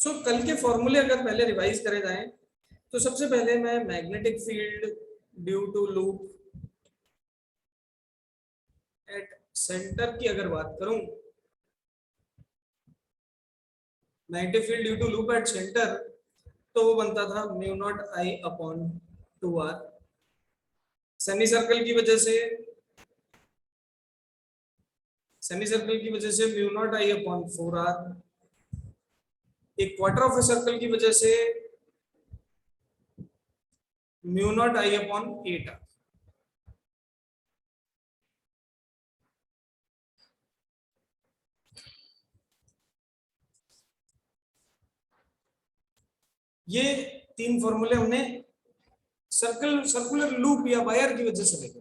कल के फॉर्मूले अगर पहले रिवाइज करे जाएं तो सबसे पहले मैं magnetic field due to loop at centre की अगर बात करूं, magnetic field due to loop at centre, तो वो बनता था mu naught I upon 2r। Semi circle की वजह से mu naught I upon 4r। एक क्वार्टर ऑफ ए सर्कल की वजह से mu naught I upon 8r। ये तीन फॉर्मूले हमने सर्कुलर लूप या वायर की वजह से देखे।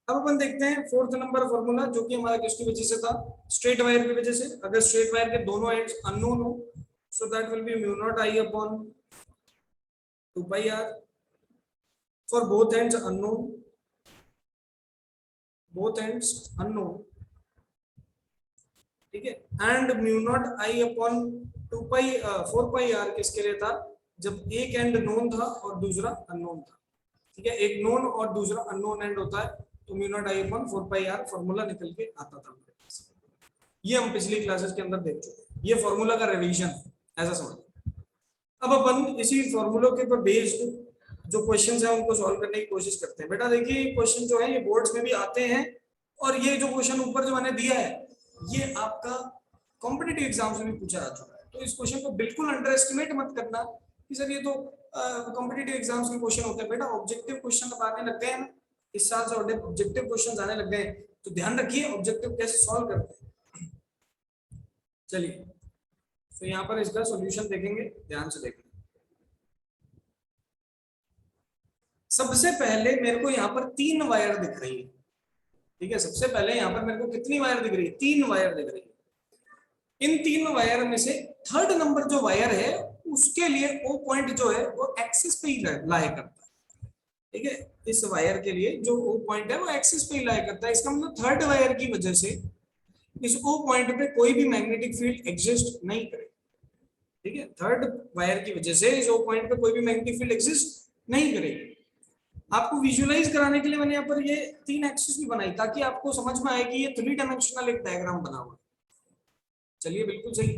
अब अपन देखते हैं फोर्थ नंबर फॉर्मूला, जो कि हमारा किसकी वजह से था? स्ट्रेट वायर की वजह से। अगर स्ट्रेट वायर के दोनों एंड्स अननोन हो, so that will be mu naught I upon 2 pi r for both ends unknown, ठीक है। And mu naught I upon 4 pi r किसके लिए था? जब एक एंड नोन था और दूसरा अननोन था, ठीक है। एक नोन और दूसरा अननोन एंड होता है तो mu naught I upon 4 pi r formula निकल के आता था हमारे पास। ये हम पिछली क्लासेस के अंदर देख चुके हैं। ये फॉर्मूला का रिवीजन ऐसा समझ। अब अपन इसी फॉर्मूलों के ऊपर बेस्ड जो क्वेश्चंस हैं उनको सॉल्व करने की कोशिश करते हैं। बेटा देखिए, क्वेश्चन जो है ये बोर्ड्स में भी आते हैं, और ये जो क्वेश्चन ऊपर जो मैंने दिया है ये आपका कॉम्पिटिटिव एग्जाम्स में भी पूछा जा चुका है। तो इस क्वेश्चन को बिल्कुल अंडर एस्टिमेट मत करना कि सर ये तो कॉम्पिटिटिव एग्जाम्स के क्वेश्चन होते हैं। बेटा ऑब्जेक्टिव क्वेश्चन अब आने लग गए हैं ना, इस साल से ऑब्जेक्टिव क्वेश्चन आने लग गए हैं, तो ध्यान रखिए ऑब्जेक्टिव कैसे सॉल्व करते हैं। चलिए, तो यहाँ पर इसका सॉल्यूशन देखेंगे, ध्यान से देखेंगे। सबसे पहले मेरे को यहाँ पर 3 वायर दिख रही है, ठीक है। सबसे पहले यहाँ पर मेरे को कितनी वायर दिख रही है? 3 वायर दिख रही है। इन 3 वायर में से थर्ड नंबर जो वायर है उसके लिए ओ पॉइंट जो है वो एक्सिस पे ही लाया करता है, ठीक है। इस वायर के लिए जो ओ पॉइंट है वो एक्सिस पे ही लाया करता है। इसका मतलब थर्ड वायर की वजह से इस ओ पॉइंट पे कोई भी मैग्नेटिक फील्ड एग्जिस्ट नहीं करेगी, ठीक है। थर्ड वायर की वजह से इस ओ पॉइंट पे कोई भी मैग्नेटिक फील्ड एग्जिस्ट नहीं करेगी। आपको विजुअलाइज कराने के लिए मैंने यहाँ पर ये 3 एक्सिस भी बनाई ताकि आपको समझ में आए कि ये 3 डायमेंशनल एक डायग्राम बना हुआ है। चलिए, बिल्कुल सही।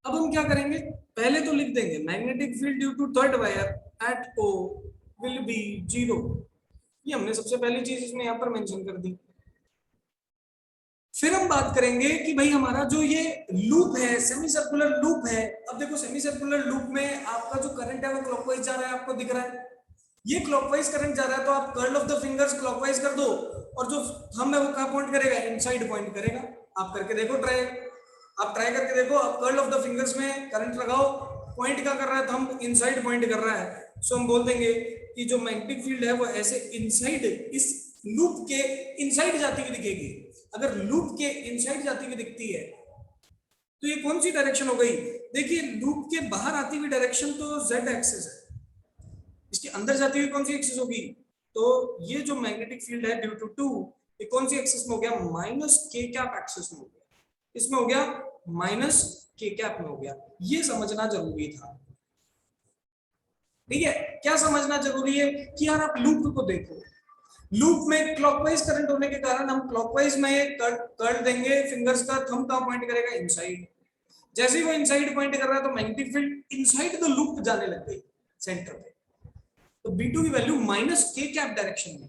अब हम क्या करेंगे, पहले तो लिख देंगे magnetic field due to third wire at O will be 0। ये हमने सबसे पहली चीज इसमें यहाँ पर मेंशन कर दी। फिर हम बात करेंगे कि भाई हमारा जो ये लूप है, सेमी सर्कुलर लूप है। अब देखो, सेमी सर्कुलर लूप में आपका जो करंट है वो क्लॉकवाइज जा रहा है, आपको दिख रहा है। ये क्लॉकवाइज करंट जा रहा है तो आप curl of the fingers clockwise कर दो, और जो थंब है वो कहां पॉइंट करेगा? इनसाइड पॉइंट करेगा। आप करके देखो ट्राई, आप ट्राई करके देखो। आप कर्ल ऑफ द फिंगर्स में करंट लगाओ, पॉइंट क्या कर रहा है? थंब इनसाइड पॉइंट कर रहा है। सो हम बोल देंगे कि जो मैग्नेटिक फील्ड है वो ऐसे इनसाइड, इस लूप के इनसाइड जाती हुई दिखेगी। अगर लूप के इनसाइड जाती हुई दिखती है तो ये कौन सी डायरेक्शन हो गई? देखिए, लूप के बाहर आती हुई डायरेक्शन तो जेड एक्सिस है, इसके अंदर जाती हुई कौन सी एक्सिस होगी? तो ये जो मैग्नेटिक फील्ड है ड्यू टू 2, ये कौन सी एक्सिस में हो गया? माइनस के कैप एक्सिस में हो गया। इसमें हो गया माइनस के कैप में हो गया। ये समझना जरूरी था, ठीक है। क्या समझना जरूरी है कि यार आप लूप को देखो, लूप में क्लॉकवाइज करंट होने के कारण हम क्लॉकवाइज में कर्ल देंगे फिंगर्स का। थंब कहां पॉइंट करेगा? इनसाइड। जैसे ही वो इनसाइड पॉइंट कर रहा है तो magnetic field inside the loop जाने लग गई सेंटर पे। तो B2 की वैल्यू माइनस के कैप डायरेक्शन में।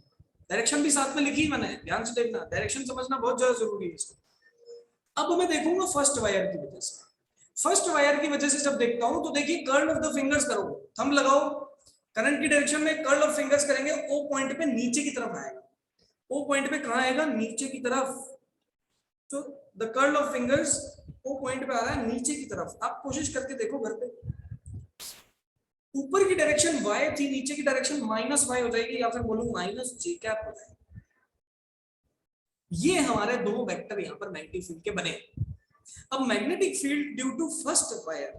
डायरेक्शन भी साथ में लिखी मैंने, ध्यान से देखना, डायरेक्शन समझना बहुत ज्यादा जरूरी है इसको। अब मैं देखूंगा फर्स्ट वायर की वजह से। फर्स्ट वायर की वजह से जब देखता हूं तो देखिए, कर्ल ऑफ द फिंगर्स करो, थंब लगाओ, करंट की डायरेक्शन में कर्ल ऑफ फिंगर्स करेंगे, ओ पॉइंट पे नीचे की तरफ आएगा। ओ पॉइंट पे कहां आएगा? नीचे की तरफ। तो the curl of fingers O point पे आ रहा है नीचे की तरफ। आप कोशिश करके देखो घर पे, ऊपर की डायरेक्शन y थी, नीचे की डायरेक्शन माइनस y हो जाएगी, या फिर बोलूं माइनस जे कैप हो जाएगी। ये हमारे दो वेक्टर यहां पर मैग्नेटिक फील्ड के बने। अब magnetic field due to first wire,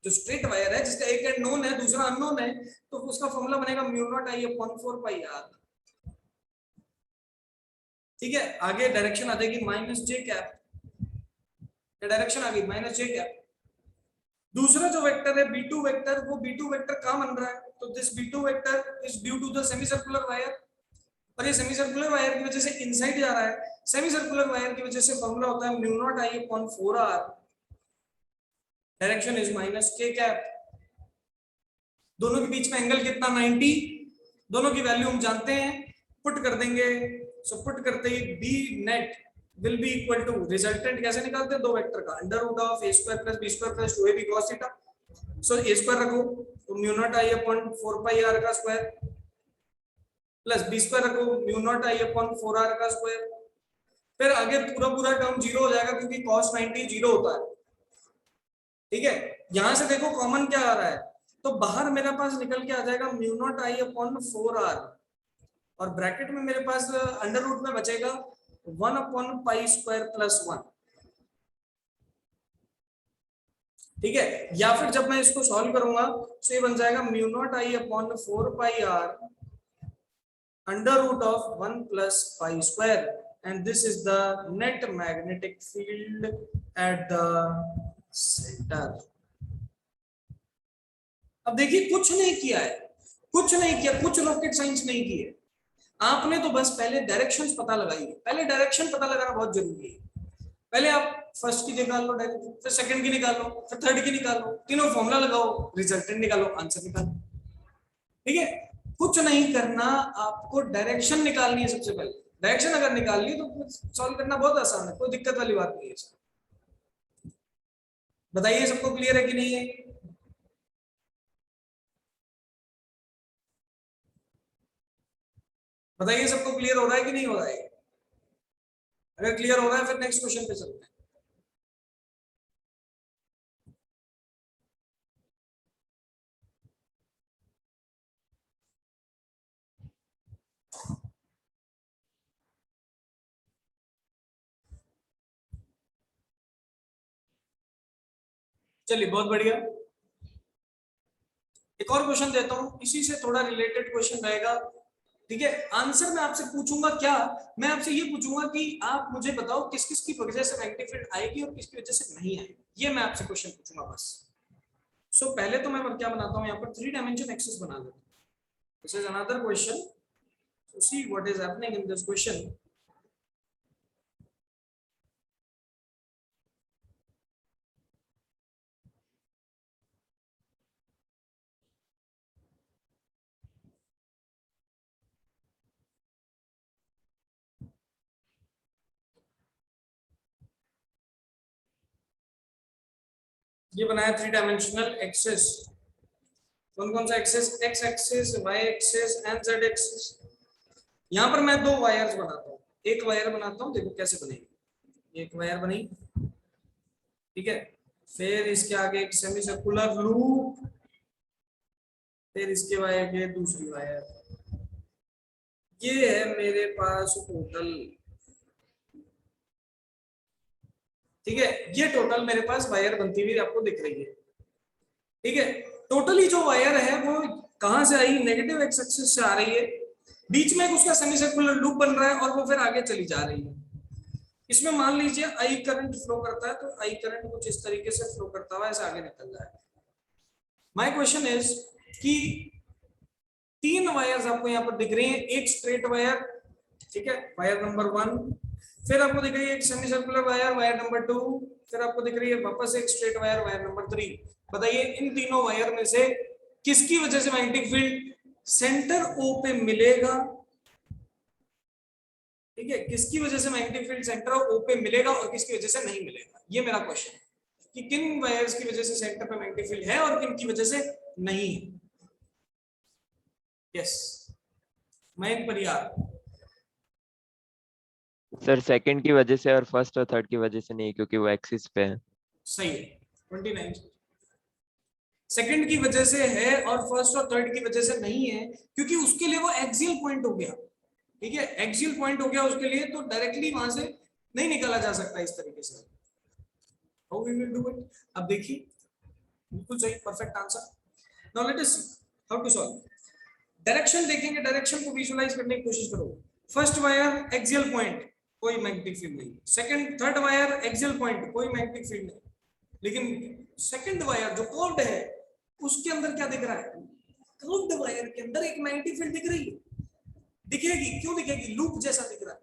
जो स्ट्रेट वायर है जिसका एक एंड नोन है दूसरा अननोन है, तो उसका फॉर्मूला बनेगा mu naught I upon 4 pi r, ठीक है। आगे डायरेक्शन आ जाएगी माइनस जे कैप, डायरेक्शन आ गई माइनस जे कैप। दूसरा जो वेक्टर है B2 वेक्टर, वो B2 वेक्टर कहां बन रहा है, तो this B2 vector is due to the semi circular wire, और ये सेमी सर्कुलर वायर की वजह से इनसाइड जा रहा है। सेमी सर्कुलर वायर की वजह से फॉर्मूला होता है mu naught I upon 4r, direction is minus k cap. दोनों के बीच में एंगल कितना 90, दोनों की वैल्यू हम जानते हैं, पुट कर देंगे। सो पुट करते ही B net will be equal to, resultant कैसे निकालते हैं, दो वेक्टर का under root of a square plus b square plus 2ab cos theta. So a square रखो तो mu naught I upon 4 pi r का स्क्वायर, प्लस b स्क्वायर रखो mu naught I upon 4r का square. फिर आगे पूरा पूरा term zero हो जाएगा क्योंकि cos 90 जीरो होता है, ठीक है। यहां से देखो कॉमन क्या आ रहा है, तो बाहर मेरे पास निकल के आ जाएगा mu naught I upon 4r, और ब्रैकेट में मेरे पास अंडर रूट में बचेगा 1 अपॉन पाई स्क्वायर प्लस 1, ठीक है। या फिर जब मैं इसको सॉल्व करूंगा तो ये बन जाएगा mu naught I upon 4 pi r under root of 1 plus pi square, and this is the net magnetic field at the centre. अब देखिए कुछ नहीं किया है, कुछ नहीं किया, कुछ रॉकेट साइंस नहीं की है आपने, तो बस पहले डायरेक्शंस पता लगाइए। पहले डायरेक्शन पता लगाना बहुत जरूरी है। पहले आप फर्स्ट की निकाल लो डायरेक्शन, फिर सेकंड की निकाल लो, फिर थर्ड की निकाल लो, तीनों फॉर्मूला लगाओ, रिजल्टेंट निकालो, आंसर निकालो, ठीक है। कुछ नहीं करना, आपको डायरेक्शन निकालनी है सबसे पहले। डायरेक्शन अगर निकाल ली तो सॉल्व करना बहुत आसान है, कोई दिक्कत वाली बात नहीं है। बताइए सबको क्लियर है कि नहीं है? बताइए सबको क्लियर हो रहा है कि नहीं हो रहा है? अगर क्लियर हो रहा है फिर नेक्स्ट क्वेश्चन पे चलते हैं। चलिए बहुत बढ़िया, एक और क्वेश्चन देता हूं, इसी से थोड़ा रिलेटेड क्वेश्चन रहेगा, ठीक है। आंसर मैं आपसे पूछूंगा क्या, मैं आपसे ये पूछूंगा कि आप मुझे बताओ किस किस की वजह से मैग्नेटिक फील्ड आएगी और किसकी वजह से नहीं आएगी, ये मैं आपसे क्वेश्चन पूछूंगा बस। सो पहले तो मैं क्या बनाता हूं, यहाँ पर 3 डायमेंशन एक्सिस बना लेता हूं। This is another question, so see what is happening in this question. ये बनाया 3 डायमेंशनल एक्सिस, कौन कौन सा axis, X axis, Y axis and Z axis. यहाँ पर मैं 2 वायर्स बनाता हूँ, एक वायर बनाता हूँ, देखो कैसे बनेगी। एक वायर बनी, ठीक है, फिर इसके आगे एक सेमी सर्कुलर लूप, फिर इसके आगे दूसरी वायर। ये है मेरे पास टोटल, ठीक है, ये टोटल मेरे पास वायर बनती हुई आपको दिख रही है, ठीक है। टोटली जो वायर है वो कहां से आई, नेगेटिव एक्स एक्सिस से आ रही है, बीच में एक उसका सेमी सर्कुलर लूप बन रहा है और वो फिर आगे चली जा रही है। इसमें मान लीजिए आई करंट फ्लो करता है, तो आई करंट कुछ इस तरीके से फ्लो करता हुआ ऐसे आगे निकल रहा है। माय क्वेश्चन इज कि 3 वायर्स आपको यहाँ पर दिख रही हैं, एक स्ट्रेट वायर, ठीक है, वायर नंबर 1, फिर आपको दिख रही है एक semi circular wire, wire number 2, फिर आपको दिख रही है वापस एक स्ट्रेट वायर, वायर नंबर 3। बताइए इन तीनों वायर में से किसकी वजह से मैग्नेटिक फील्ड सेंटर ओ पे मिलेगा, ठीक है, किसकी वजह से मैग्नेटिक फील्ड सेंटर ओ पे मिलेगा और किसकी वजह से नहीं मिलेगा, ये मेरा क्वेश्चन है कि किन वायर्स की वजह से सेंटर पे मैग्नेटिक फील्ड है और किन की वजह से नहीं है। Yes Mayank Pariyar. Sir second की वजह से और फर्स्ट और थर्ड की वजह से नहीं, क्योंकि वो एक्सिस पे है। सही है, 29 सेकंड की वजह से है और फर्स्ट और थर्ड की वजह से नहीं है, क्योंकि उसके लिए वो एक्सियल पॉइंट हो गया, ठीक है, एक्सियल पॉइंट हो गया उसके लिए, तो डायरेक्टली वहां से नहीं निकाला जा सकता इस तरीके से। How we will do it, अब देखिए, बिल्कुल सही, perfect answer. Now let us see how to solve. Direction देखेंगे, डायरेक्शन को विजुअलाइज करने की कोशिश करो। फर्स्ट वायर एक्सियल पॉइंट, कोई मैग्नेटिक फील्ड नहीं। Second third wire axial point, कोई मैग्नेटिक फील्ड नहीं। लेकिन सेकंड वायर जो कर्व्ड है उसके अंदर क्या दिख रहा है, कर्व्ड वायर के अंदर एक मैग्नेटिक फील्ड दिख रही है, दिखेगी, क्यों दिखेगी, लूप जैसा दिख रहा है,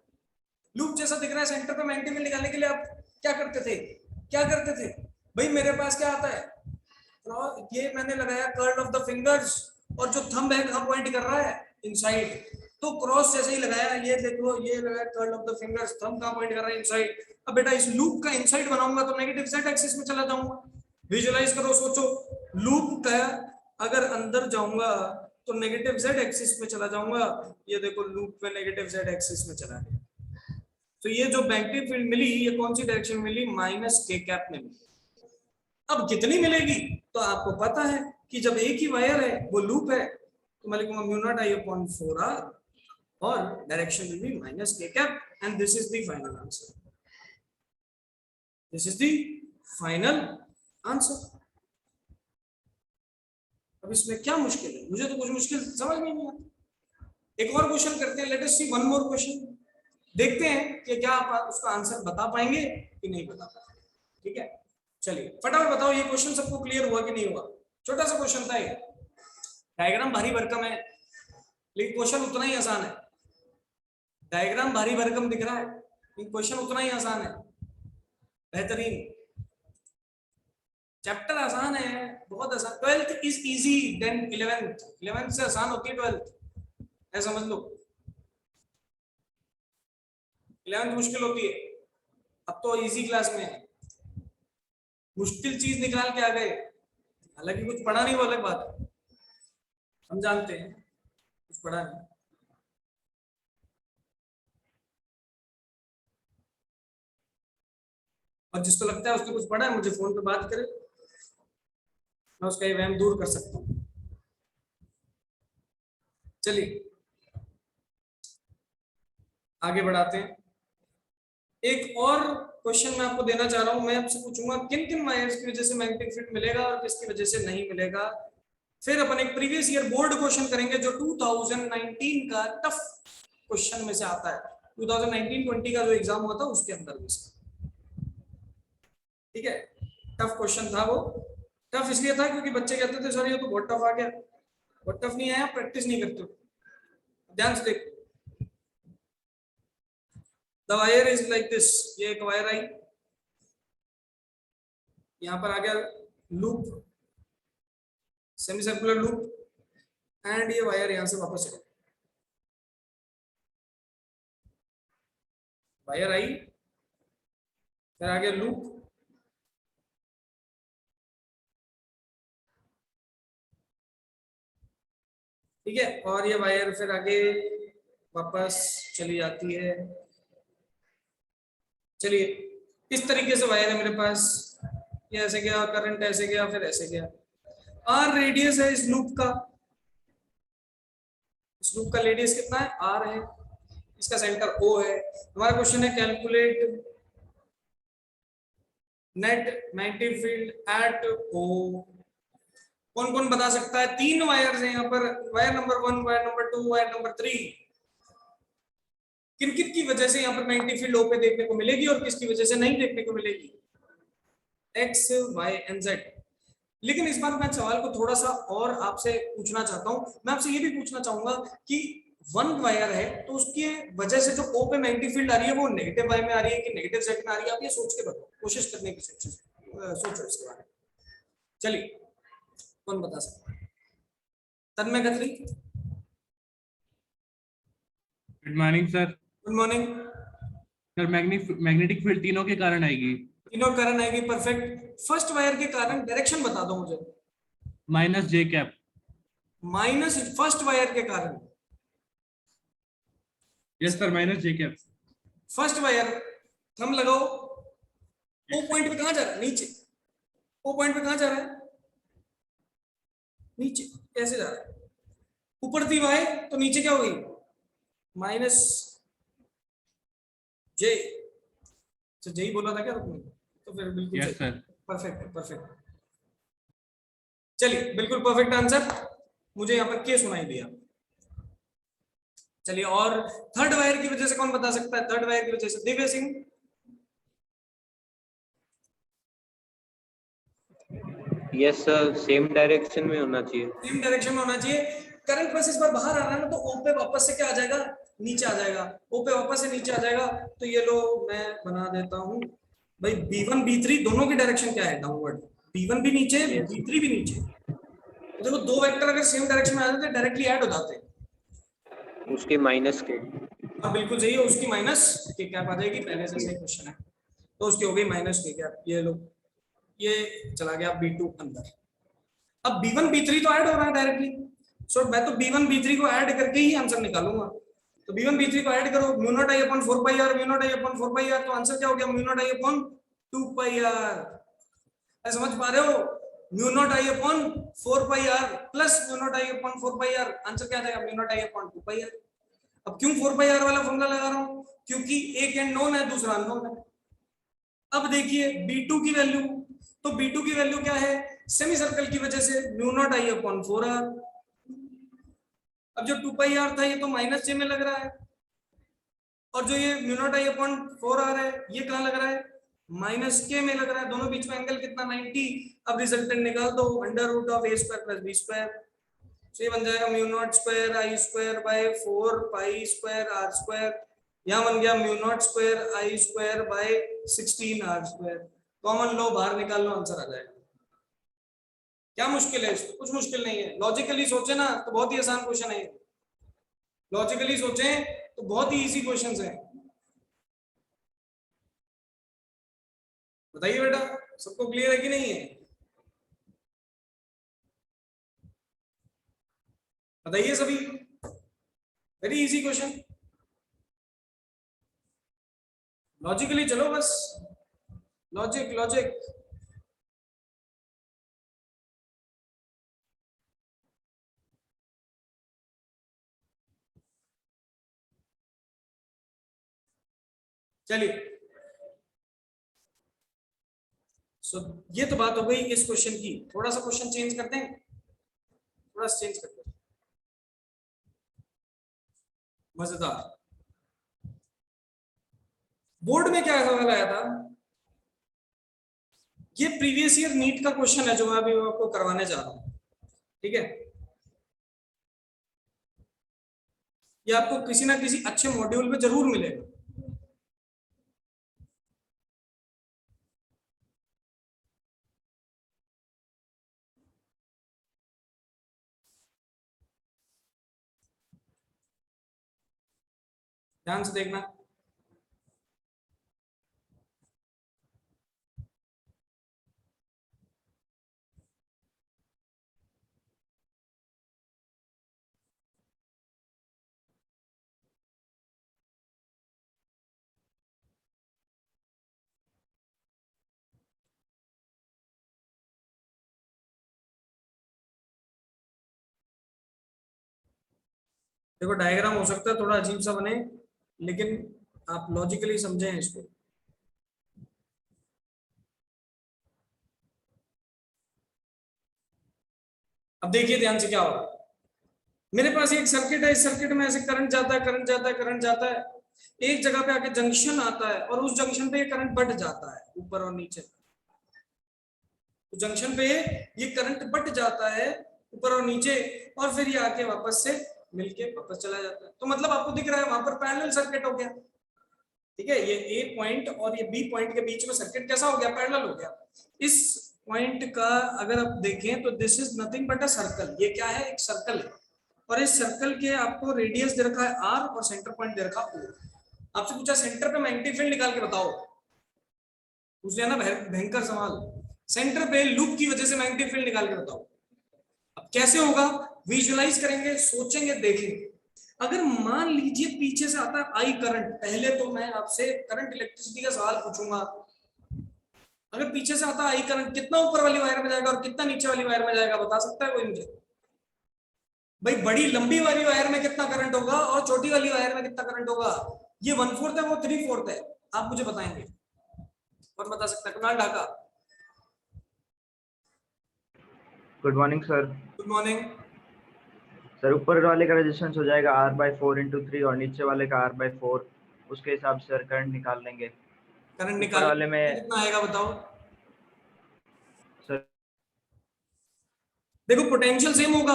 लूप जैसा दिख रहा है। सेंटर पे मैग्नेटिक फील्ड निकालने के लिए आप क्या करते थे, क्या करते थे भाई, मेरे पास क्या आता है, ये मैंने लगाया कर्ल ऑफ द फिंगर्स, और जो थंब है कहां पॉइंट कर रहा है, इनसाइड, तो क्रॉस जैसे ही लगाया, ये देखो ये लगाया curl of the fingers, thumb कहां पॉइंट कर रहा है, इनसाइड। अब बेटा इस लूप का इनसाइड बनाऊंगा तो नेगेटिव जेड एक्सिस में चला जाऊंगा, विजुअलाइज करो, सोचो, लूप का अगर अंदर जाऊंगा तो नेगेटिव जेड एक्सिस में चला जाऊंगा, ये देखो लूप में नेगेटिव जेड एक्सिस में चला गया। तो ये जो मैग्नेटिक फील्ड मिली ये कौन सी डायरेक्शन में मिली, माइनस के कैप में मिली। अब कितनी मिलेगी तो आपको पता है कि जब एक ही वायर है वो लूप है तो मैं लिखूंगा mu naught I upon 4r और डायरेक्शन विल बी माइनस के cap, and this is the final answer, this is the final answer. अब इसमें क्या मुश्किल है, मुझे तो कुछ मुश्किल समझ में नहीं आता। एक और क्वेश्चन करते हैं, लेट अस सी वन मोर क्वेश्चन, देखते हैं कि क्या आप उसका आंसर बता पाएंगे कि नहीं बता पाएंगे। ठीक है, चलिए फटाफट बताओ, ये क्वेश्चन सबको क्लियर हुआ कि नहीं हुआ। छोटा सा क्वेश्चन था ये, डायग्राम भारी भरकम है लेकिन क्वेश्चन उतना ही आसान है। डायग्राम भारी भरकम दिख रहा है लेकिन क्वेश्चन उतना ही आसान है, बेहतरीन चैप्टर आसान है, बहुत आसान। 12th is easy then 11th, 11th से आसान होती है 12th, ऐसा समझ लो। 11th मुश्किल होती है, अब तो इजी क्लास में है, मुश्किल चीज निकाल के आ गए, हालांकि कुछ पढ़ा नहीं वो अलग बात है, हम जानते हैं कुछ पढ़ा नहीं। और जिसको लगता है उसने कुछ पढ़ा है मुझे फोन पे बात करे, मैं उसका ये वहम दूर कर सकता हूँ। चलिए आगे बढ़ाते हैं, एक और क्वेश्चन मैं आपको देना चाह रहा हूं। मैं आपसे पूछूंगा किन किन वायर्स की वजह से मैग्नेटिक फील्ड मिलेगा और किसकी वजह से नहीं मिलेगा। फिर अपन एक प्रीवियस ईयर बोर्ड क्वेश्चन करेंगे जो 2019 का टफ क्वेश्चन में से आता है, 2019-20 का जो एग्जाम हुआ था उसके अंदर में से। ठीक है, टफ क्वेश्चन था वो, टफ इसलिए था क्योंकि बच्चे कहते थे सर ये तो बहुत टफ आ गया, बहुत टफ नहीं आया, प्रैक्टिस नहीं करते हो। ध्यान से देखो, the wire is like this, ये एक वायर आई, यहां पर आ गया loop, semi circular loop, and ये वायर यहां से वापस चला, वायर आई, फिर आ गया लूप, ठीक है, और ये वायर फिर आगे वापस चली जाती है। चलिए इस तरीके से वायर है मेरे पास, ये ऐसे गया, करंट ऐसे गया, फिर ऐसे गया। आर रेडियस है इस लूप का, इस लूप का रेडियस कितना है, आर है, इसका सेंटर ओ है। हमारा क्वेश्चन है calculate net magnetic field at O. कौन कौन बता सकता है, तीन वायर्स हैं यहाँ पर, wire number 1, wire number 2, wire number 3, किन किन की वजह से यहाँ पर मैग्नेटिक फील्ड ओ पे देखने को मिलेगी और किसकी वजह से नहीं देखने को मिलेगी, एक्स वाई एंड जेड। लेकिन इस बार मैं सवाल को थोड़ा सा और आपसे पूछना चाहता हूं, मैं आपसे ये भी पूछना चाहूंगा कि वन वायर है तो उसकी वजह से जो ओ पे मैग्नेटिक फील्ड आ रही है वो नेगेटिव वाई में आ रही है कि नेगेटिव जेड में आ रही है, आप ये सोच के बताओ, कोशिश करने की सोचो इसके बारे में। चलिए कौन बता सकता है, Tanmay Khatri. Good morning sir. Good morning sir magnetic field तीनों के कारण आएगी। तीनों कारण आएगी, परफेक्ट। फर्स्ट वायर के कारण डायरेक्शन बता दो मुझे, माइनस जे कैप। माइनस फर्स्ट वायर के कारण, यस सर, माइनस जे कैप। फर्स्ट वायर, थंब लगाओ, ओ पॉइंट पे कहां जा रहा है, नीचे, ओ पॉइंट पे कहां जा रहा है, नीचे, कैसे जा रहा है, ऊपर थी वाई तो नीचे क्या होगी, माइनस जे, तो जे ही बोला था क्या तुमने, तो फिर बिल्कुल यस सर, परफेक्ट परफेक्ट। चलिए बिल्कुल परफेक्ट आंसर, मुझे यहाँ पर के सुनाई दिया। चलिए और थर्ड वायर की वजह से कौन बता सकता है, थर्ड वायर की वजह से Divya Singh. Yes sir, same direction में होना चाहिए। सेम डायरेक्शन में होना चाहिए। करंट बस इस बार बाहर आ रहा है ना, तो ओ पे वापस से क्या आ जाएगा, नीचे आ जाएगा। ओ पे वापस से नीचे आ जाएगा। तो ये लो मैं बना देता हूँ भाई, B1 B3 दोनों की डायरेक्शन क्या है, डाउनवर्ड। B1 भी नीचे, B3 भी नीचे। तो देखो दो वेक्टर अगर सेम डायरेक्शन में आ जाते हैं डायरेक्टली ऐड हो जाते हैं। उसके माइनस के। हाँ बिल्कुल सही है, उसकी माइनस के कैप आ जाएगी, पहले से सही क्वेश्चन है। तो उसकी हो गई माइनस के कैप। ये लो, ये चला गया B2 अंदर। अब B1 B3 तो ऐड हो रहा है डायरेक्टली, सो मैं तो B1 B3 को ऐड करके ही आंसर निकालूंगा। तो B1 B3 को ऐड करो, mu naught I upon 4 pi R, mu naught I upon 4 pi R, तो आंसर क्या हो गया, mu naught I upon 2 pi R. समझ पा रहे हो, mu naught I upon 4 pi R plus mu naught I upon 4 pi R, answer क्या आ जाएगा, mu naught I upon 2 pi R. अब क्यों 4 पाई आर वाला फॉर्मूला लगा रहा हूं, क्योंकि एक एंड नोन है, दूसरा अननोन है। अब देखिए B2 की वैल्यू, तो B2 की वैल्यू क्या है, सेमी सर्कल की वजह से mu naught I upon 4r। अब जो 2 पाई आर था ये तो माइनस जे में लग रहा है, और जो ये mu naught I upon 4r है ये कहां लग रहा है, माइनस के में लग रहा है। दोनों बीच में एंगल कितना, 90। अब रिजल्टेंट निकाल दो, under root of a square plus b square. तो ये बन जाएगा mu naught square I square by 4 pi square R square. यहाँ बन गया mu naught square I square by 16 R square. Common लो, बाहर निकाल लो, आंसर आ जाएगा। क्या मुश्किल है इसमें, कुछ मुश्किल नहीं है। लॉजिकली सोचे ना तो बहुत ही आसान क्वेश्चन है, लॉजिकली सोचे तो बहुत ही इजी क्वेश्चन है। बताइए बेटा, सबको क्लियर है कि नहीं है, बताइए सभी। वेरी इजी क्वेश्चन, लॉजिकली चलो बस, लॉजिक लॉजिक। चलिए, सो ये तो बात हो गई इस क्वेश्चन की। थोड़ा सा क्वेश्चन चेंज करते हैं, थोड़ा सा चेंज करते हैं, मजेदार। बोर्ड में क्या सवाल आया था, ये प्रीवियस ईयर नीट का क्वेश्चन है जो मैं अभी आपको करवाने जा रहा हूं, ठीक है। ये आपको किसी ना किसी अच्छे मॉड्यूल में जरूर मिलेगा। ध्यान से देखना। देखो डायग्राम हो सकता है थोड़ा अजीब सा बने, लेकिन आप लॉजिकली समझें इसको। अब देखिए ध्यान से क्या होगा, मेरे पास एक सर्किट है, इस सर्किट में ऐसे करंट जाता है, करंट जाता है, करंट जाता है, एक जगह पे आके जंक्शन आता है और उस जंक्शन पे ये करंट बढ़ जाता है ऊपर और नीचे। तो जंक्शन पे ये करंट बढ़ जाता है ऊपर और नीचे, और फिर ये आके वापस से मिलके वापस चला जाता है। तो मतलब आपको दिख रहा है वहां पर पैरेलल सर्किट हो गया, ठीक है। ये ए पॉइंट और ये बी पॉइंट के बीच में सर्किट कैसा हो गया, पैरेलल हो गया। इस पॉइंट का अगर आप देखें तो this is nothing but a circle. ये क्या है, एक सर्कल है, और इस सर्कल के आपको रेडियस दे रखा है आर और सेंटर पॉइंट दे रखा है ओ। आपसे पूछा सेंटर पे मैग्नेटिक फील्ड निकाल के बताओ, पूछ ना भयंकर सवाल। सेंटर पे लूप की वजह से मैग्नेटिक फील्ड निकाल के बताओ। अब कैसे होगा, विजुअलाइज करेंगे, सोचेंगे, देखेंगे। अगर मान लीजिए पीछे से आता है आई करंट, पहले तो मैं आपसे करंट इलेक्ट्रिसिटी का सवाल पूछूंगा। अगर पीछे से आता है आई करंट, कितना ऊपर वाली वायर में जाएगा और कितना नीचे वाली वायर में जाएगा, बता सकता है कोई मुझे? भाई बड़ी लंबी वाली वायर में कितना करंट होगा और छोटी वाली वायर में कितना करंट होगा? ये 1/4 है, वो 3/4 है, आप मुझे बताएंगे। और बता सकता है Kunal Dhaka. Good morning sir. Good morning sir, ऊपर वाले का रेजिस्टेंस हो जाएगा R/4 × 3 और नीचे वाले का R/4, उसके हिसाब से सर करंट निकाल लेंगे। करंट ऊपर निकाल वाले में कितना आएगा बताओ। सर देखो पोटेंशियल सेम होगा,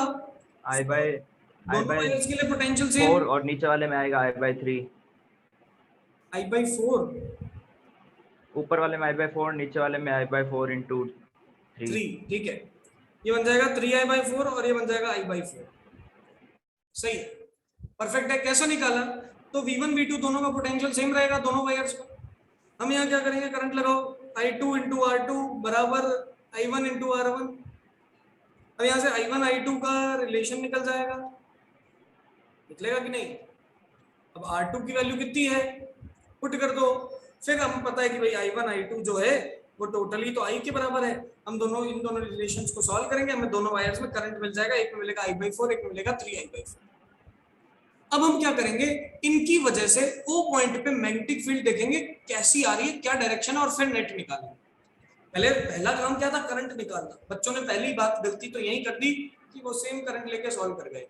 I by दोनों वायर्स के लिए पोटेंशियल सेम। 4 और नीचे वाले में आएगा I by 3, I/4 ऊपर वाले में I by 4, नीचे वाले में I by 4 into 3। 3, ठीक है, ये बन जाएगा 3I/4 और ये बन जाएगा I/4। सही है, परफेक्ट है। कैसा निकाला? तो V1 V2 दोनों का पोटेंशियल सेम रहेगा दोनों वायर्स का। हम यहाँ क्या करेंगे, करंट लगाओ, I2 into R2 बराबर I1 into R1। अब यहाँ से I1 I2 का रिलेशन निकल जाएगा, निकलेगा कि नहीं? अब R2 की वैल्यू कितनी है, पुट कर दो। फिर हम पता है कि भाई I1 I2 जो है वो टोटली तो I के बराबर है। हम दोनों इन दोनों रिलेशंस को सॉल्व करेंगे, हमें दोनों वायर्स में करंट मिल जाएगा, एक में मिलेगा I/4, एक में मिलेगा 3I/4। अब हम क्या करेंगे, इनकी वजह से O पॉइंट पे मैग्नेटिक फील्ड देखेंगे कैसी आ रही है, क्या डायरेक्शन है, और फिर नेट निकालेंगे। पहले पहला काम क्या था, करंट निकालना। बच्चों ने पहली बात गलती तो यही कर दी कि वो सेम करंट लेके सॉल्व कर गए,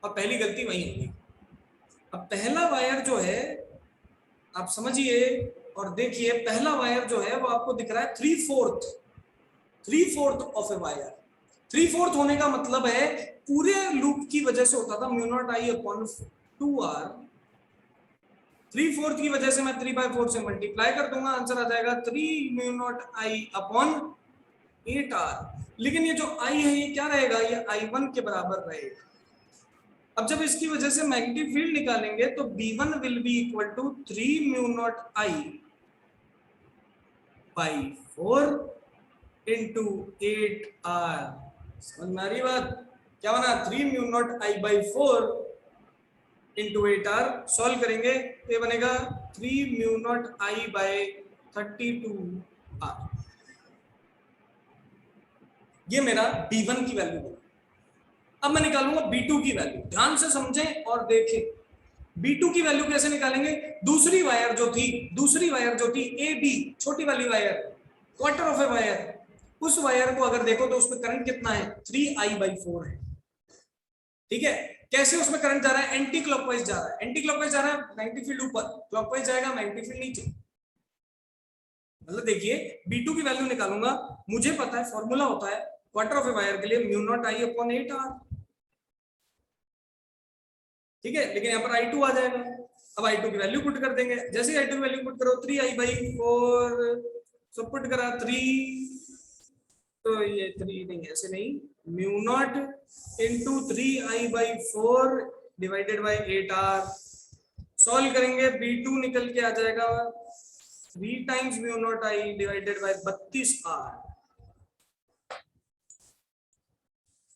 और पहली गलती वही होगी। अब पहला वायर जो है आप समझिए और देखिए, पहला वायर जो है वो आपको दिख रहा है 3/4 ऑफ ए वायर। 3/4 होने का मतलब है पूरे लूप की वजह से होता था μ0I/2R। 3/4 की वजह से मैं 3/4 से मल्टीप्लाई कर दूंगा, आंसर आ जाएगा 3μ0I/8R। लेकिन ये जो I है ये क्या रहेगा, ये I1 के बराबर रहेगा। अब जब इसकी वजह से मैग्नेटिक फील्ड निकालेंगे तो B1 will be equal to 3μ0I/4 into 8R। समझ में आ रही बात? क्या बना, 3μ0I/4 into 8R। सॉल्व करेंगे तो ये बनेगा 3μ0I/32R। ये मेरा B1 की वैल्यू बना। अब मैं निकालूंगा B2 की वैल्यू। ध्यान से समझें और देखें, B2 की वैल्यू कैसे निकालेंगे। दूसरी वायर जो थी AB, छोटी वाली wire, quarter of a wire, उस वायर को अगर देखो तो उसमें करंट कितना है, 3I/4 है। ठीक है, कैसे उसमें करंट जा रहा है, एंटी क्लॉकवाइज जा रहा है। एंटी क्लॉकवाइज जा रहा है, मैग्नेटिक फील्ड ऊपर, क्लॉकवाइज जाएगा, मैग्नेटिक फील्ड नीचे। मतलब देखिए B2 की वैल्यू निकालूंगा, मुझे पता है फॉर्मूला होता है क्वार्टर ऑफ ए वायर के लिए μ0I/8R। ठीक है, लेकिन यहाँ पर I2 आ जाएगा। अब I2 की वैल्यू पुट कर देंगे। जैसे I2 की वैल्यू पुट करो, 3I/4 सब पुट करा 3, तो ये 3 नहीं, ऐसे नहीं, μ0 into 3I/4 divided by 8R। Solve करेंगे, B2 निकल के आ जाएगा 3 times μ0I divided by 32R।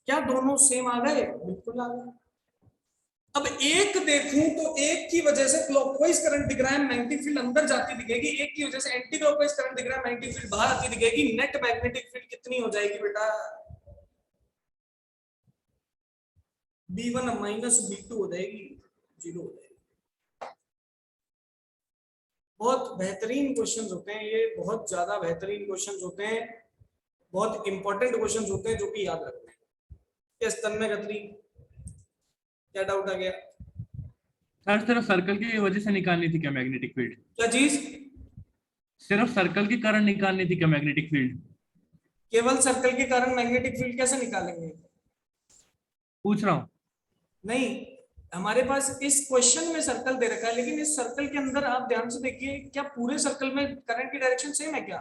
क्या दोनों सेम आ गए? बिल्कुल आ गए। अब एक देखूं तो एक की वजह से क्लॉकवाइज करंट दिख रहा है, मैग्नेटिक फील्ड अंदर जाती दिखेगी। एक की वजह से एंटी क्लॉकवाइज करंट दिख रहा है, मैग्नेटिक फील्ड बाहर आती दिखेगी। नेट मैग्नेटिक फील्ड कितनी हो जाएगी बेटा? B1 माइनस B2 हो जाएगी, 0 हो जाएगी। बहुत बेहतरीन क्वेश्चंस होते हैं ये, बहुत ज्यादा बेहतरीन क्वेश्चंस होते हैं, बहुत इंपॉर्टेंट क्वेश्चंस होते हैं जो कि याद रखना है। इस तन्मय गत्री, क्या डाउट आ गया? सर सिर्फ सर्कल की वजह से निकालनी थी क्या मैग्नेटिक फील्ड? क्या चीज? सिर्फ सर्कल की करंट निकालनी थी क्या मैग्नेटिक फील्ड? केवल सर्कल के कारण मैग्नेटिक फील्ड कैसे निकालेंगे? पूछ रहा हूँ। नहीं, हमारे पास इस क्वेश्चन में सर्कल दे रखा है, लेकिन इस सर्कल के अंदर आप ध्यान से देखिए, क्या पूरे सर्कल में करंट की डायरेक्शन सेम है क्या?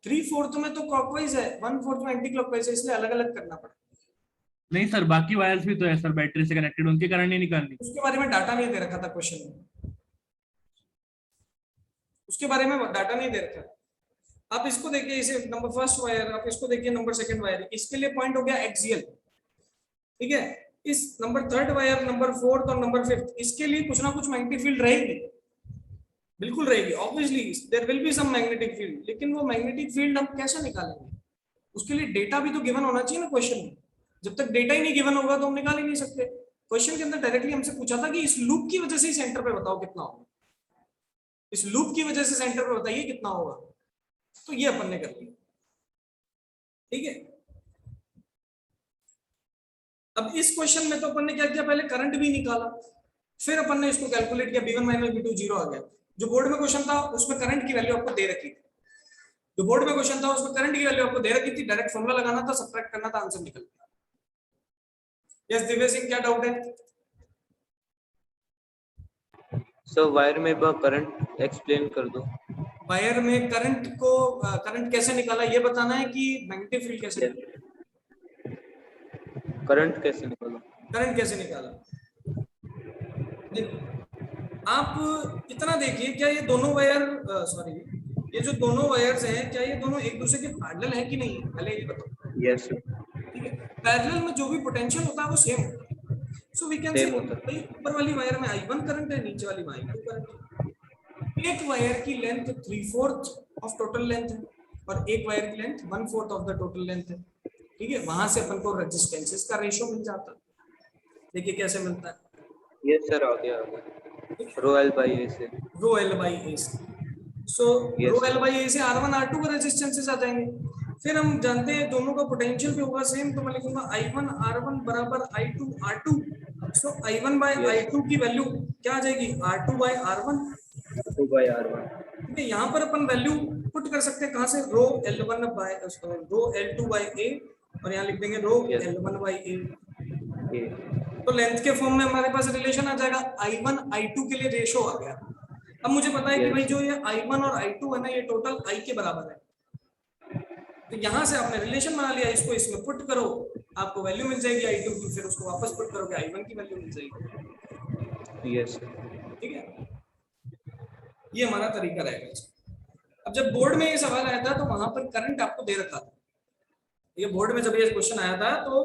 3/4 में तो क्लॉकवाइज है, 1/4 में एंटी क्लॉकवाइज है, इसलिए अलग अलग करना पड़ेगा। नहीं सर, बाकी वायर्स भी तो है सर, बैटरी से कनेक्टेड, उनकी करंट नहीं निकालनी। उसके बारे में डाटा नहीं दे रखा था क्वेश्चन में, उसके बारे में डाटा नहीं दे रखा। आप इसको देखिए, इसे नंबर फर्स्ट वायर, आप इसको देखिए नंबर सेकंड वायर, इसके लिए पॉइंट हो गया एक्सियल। ठीक है, इस number third wire, number fourth और नंबर फिफ्थ, इसके लिए कुछ ना कुछ मैग्नेटिक फील्ड रहेगी, बिल्कुल रहेगी। Obviously there will be some magnetic field, लेकिन वो मैग्नेटिक फील्ड हम कैसे निकालेंगे? उसके लिए डेटा भी तो गिवन होना चाहिए ना क्वेश्चन में। जब तक डेटा ही नहीं गिवन होगा तो हम निकाल ही नहीं सकते। क्वेश्चन के अंदर डायरेक्टली हमसे पूछा था कि इस लूप की वजह से सेंटर पे बताओ कितना होगा, इस लूप की वजह से सेंटर पे बताइए कितना होगा, तो ये अपन ने कर लिया। ठीक है, अब इस क्वेश्चन में तो अपन ने क्या किया, पहले करंट भी निकाला, फिर अपन ने इसको कैलकुलेट किया, B1 माइनस B2 0 आ गया। जो बोर्ड में क्वेश्चन था उसमें करंट की वैल्यू आपको दे रखी थी, जो बोर्ड में क्वेश्चन था उसमें करंट की वैल्यू आपको दे रखी थी, डायरेक्ट फॉर्मूला लगाना था, सब्ट्रैक्ट करना था, आंसर निकल गया। यस दिव्य सिंह, क्या डाउट है? सर वायर में करंट एक्सप्लेन कर दो। वायर में करंट को करंट कैसे निकाला ये बताना है कि मैग्नेटिक फील्ड कैसे निकाला? करंट कैसे निकालो? करंट कैसे निकाला? आप इतना देखिए, क्या ये दोनों वायर सॉरी ये जो दोनों वायर्स हैं क्या ये दोनों एक दूसरे के पैरेलल है कि नहीं है, पहले ये बताओ। यस सर, ठीक है, पैरेलल में जो भी पोटेंशियल होता है वो सेम होता है। So we can say same होता है। भाई ऊपर वाली वायर में I1 करंट है, नीचे वाली में I2 करंट है। एक वायर की लेंथ 3/4 ऑफ टोटल लेंथ है और एक वायर की length 1/4 of the total length है। ठीक है, वहां से अपन को रेजिस्टेंसेस का रेशियो मिल जाता है। देखिए कैसे मिलता है। यस सर, आ गया रो एल बाई ए से। रो एल बाई ए से, सो Yes, रो sir. एल बाई ए से R1 R2 का रेजिस्टेंसेस आ जाएंगे। फिर हम जानते हैं दोनों का पोटेंशियल भी होगा सेम, तो मैं लिखूंगा I1 R1 बराबर I2 R2। सो I1 बाय Yes. I2 की वैल्यू क्या आ जाएगी? R2 bye R1। 2 by R1। ठीक है, यहाँ पर अपन वैल्यू पुट कर सकते हैं कहाँ से? Rho L1 by rho L2 by A और यहाँ लिख देंगे रो Yes. L1 bye A। ये तो लेंथ के फॉर्म में हमारे पास रिलेशन आ जाएगा, I1 I2 के लिए रेशो आ गया। अब मुझे पता है कि Yes. भाई जो ये I1 और I2 है ना ये टोटल I के बराबर है। तो यहाँ से आपने रिलेशन बना लिया, इसको इसमें पुट करो आपको वैल्यू मिल जाएगी I2 की, फिर उसको वापस पुट करोगे I1 की वैल्यू मिल जाएगी। यस सर, ठीक है, ये हमारा तरीका रहेगा इसका। अब जब बोर्ड में ये सवाल आया था तो वहां पर करंट आपको दे रखा था। ये बोर्ड में जब ये क्वेश्चन आया था तो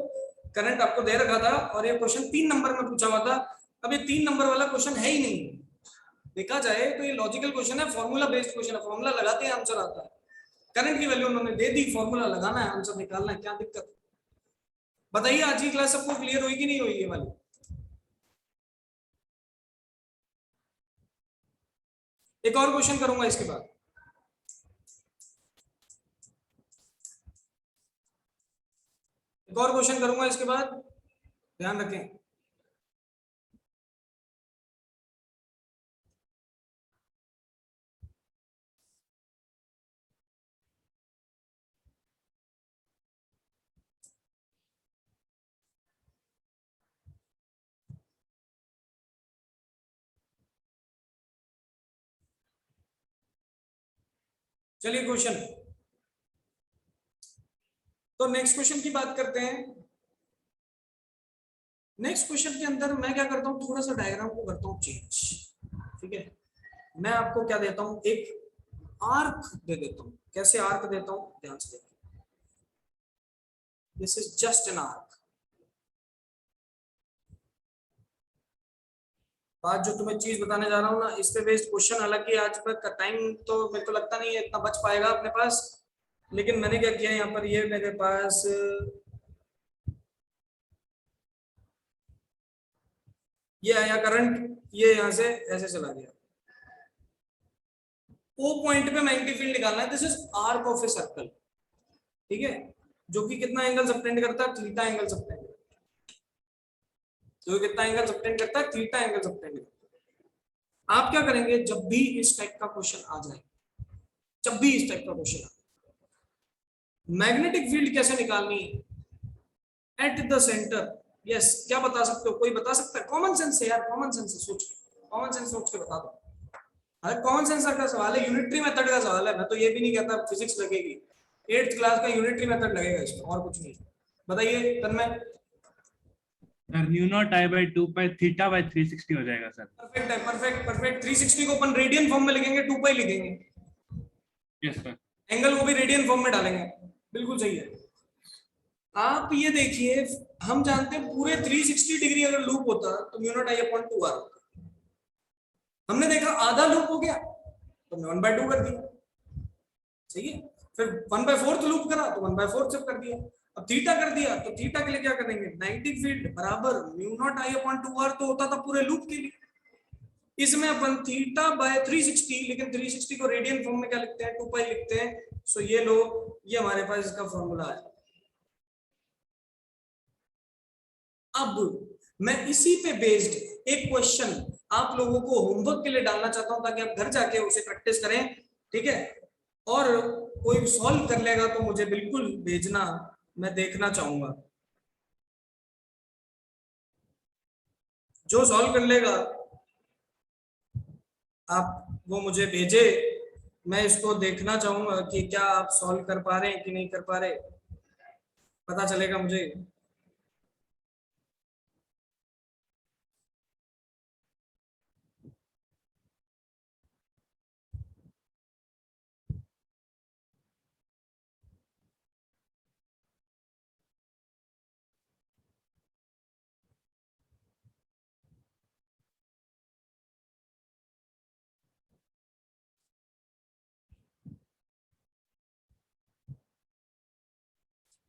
करंट आपको दे रखा था और ये क्वेश्चन 3 नंबर में पूछा हुआ था। अब ये 3 नंबर वाला क्वेश्चन है ही नहीं, देखा जाए तो ये लॉजिकल क्वेश्चन है, फॉर्मूला बेस्ड क्वेश्चन है, फॉर्मूला लगाते हैं आंसर आता है। करंट की वैल्यू उन्होंने दे दी, फॉर्मूला लगाना है, आंसर निकालना है, क्या दिक्कत? बताइए आज की क्लास सबको क्लियर हुई कि नहीं हुई ये वाली? एक और क्वेश्चन करूंगा इसके बाद। एक और क्वेश्चन करूंगा इसके बाद, ध्यान रखें। चलिए क्वेश्चन, तो नेक्स्ट क्वेश्चन की बात करते हैं। नेक्स्ट क्वेश्चन के अंदर मैं क्या करता हूँ, थोड़ा सा डायग्राम को करता हूँ चेंज। ठीक है, मैं आपको क्या देता हूँ, एक आर्क दे देता हूँ। कैसे आर्क देता हूँ, ध्यान से देखिए। This is just an arc. बात जो तुम्हें चीज बताने जा रहा हूँ ना, इस पे बेस्ड क्वेश्चन, हालांकि आज तक टाइम तो मेरे को लगता नहीं है इतना बच पाएगा अपने पास, लेकिन मैंने क्या किया यहाँ पर, ये मेरे पास ये आया करंट, ये यहाँ से ऐसे चला गया। ओ पॉइंट पे मैग्नेटिक फील्ड निकालना है। This is arc of a circle. ठीक है, जो कि कितना एंगल सबटेंड करता है? थीटा एंगल सबटेंड करता है। जो कितना एंगल सबटेंड करता है? थीटा एंगल सबटेंड करता है। आप क्या करेंगे, जब भी इस टाइप का क्वेश्चन आ जाए, जब भी इस टाइप का क्वेश्चन आए, मैग्नेटिक फील्ड कैसे निकालनी है एट द सेंटर। यस, क्या बता सकते हो? कोई बता सकता है? कॉमन सेंस से यार, कॉमन सेंस से सोच के, कॉमन सेंस सोच के बता दो। अरे कॉमन सेंस का सवाल है, यूनिटरी मेथड का सवाल है। मैं तो ये भी नहीं कहता फिजिक्स लगेगी, 8th क्लास का यूनिटरी मेथड लगेगा इसमें, और कुछ नहीं। बताइए Tanmay. Sir mu naught I by 2 pi theta by 360 हो जाएगा सर। परफेक्ट है, परफेक्ट परफेक्ट। 360 को अपन रेडियन फॉर्म में लिखेंगे, 2 पाई लिखेंगे। Yes sir. एंगल को भी रेडियन फॉर्म में डालेंगे, बिल्कुल सही है। आप ये देखिए, हम जानते हैं पूरे 360 डिग्री अगर लूप होता तो mu naught I upon 2 R होता। हमने देखा आधा लूप हो गया तो हमने 1/2 कर दिया, सही है। फिर 1/4 लूप करा तो 1/4 सब कर दिया। अब थीटा कर दिया तो थीटा के लिए क्या करेंगे, मैग्नेटिक फील्ड बराबर mu naught I upon 2 R तो होता था पूरे लूप के लिए। इसमें अपन थीटा बाय 360, लेकिन 360 को रेडियन फॉर्म में क्या लिखते हैं, 2 पाई लिखते हैं। सो ये लो, ये हमारे पास इसका फॉर्मूला है। अब मैं इसी पे बेस्ड एक क्वेश्चन आप लोगों को होमवर्क के लिए डालना चाहता हूं, ताकि आप घर जाके उसे प्रैक्टिस करें। ठीक है, और कोई सॉल्व कर लेगा तो मुझे बिल्कुल भेजना, मैं देखना चाहूंगा। जो सॉल्व कर लेगा आप वो मुझे भेजे, मैं इसको देखना चाहूंगा कि क्या आप सॉल्व कर पा रहे हैं कि नहीं कर पा रहे, पता चलेगा मुझे।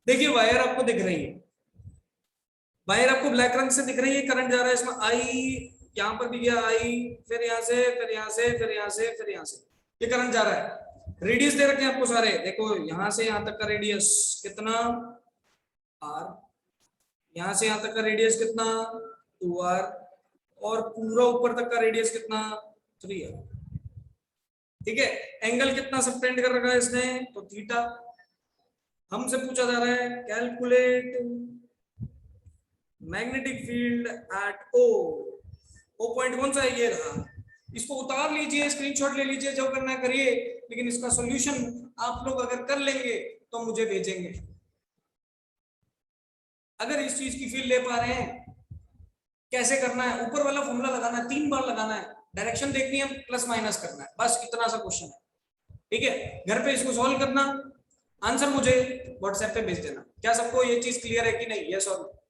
देखिए वायर आपको दिख रही है, वायर आपको ब्लैक रंग से दिख रही है, करंट जा रहा है इसमें आई, यहाँ पर भी गया आई, फिर यहाँ से, फिर यहाँ से, फिर यहाँ से, फिर यहाँ से, ये करंट जा रहा है। रेडियस दे रखे हैं आपको सारे, देखो यहाँ से यहाँ तक का रेडियस कितना r, यहाँ से यहाँ तक का रेडियस कितना 2r, और पूरा ऊपर तक का रेडियस कितना 3r। ठीक है, एंगल कितना सबटेंड कर रखा है इसने, तो थीटा। हमसे पूछा जा रहा है calculate magnetic field at O point कौन सा है, ये रहा। इसको उतार लीजिए, स्क्रीनशॉट ले लीजिए, जो करना है करिए, लेकिन इसका सॉल्यूशन आप लोग अगर कर लेंगे तो मुझे भेजेंगे। अगर इस चीज की फील ले पा रहे हैं, कैसे करना है, ऊपर वाला फॉर्मूला लगाना है, 3 बार लगाना है, डायरेक्शन देखनी है, प्लस माइनस करना है, बस इतना सा क्वेश्चन है। ठीक है, घर पे इसको सॉल्व करना, आंसर मुझे व्हाट्सएप पे भेज देना। क्या सबको ये चीज क्लियर है कि नहीं, यस और नो?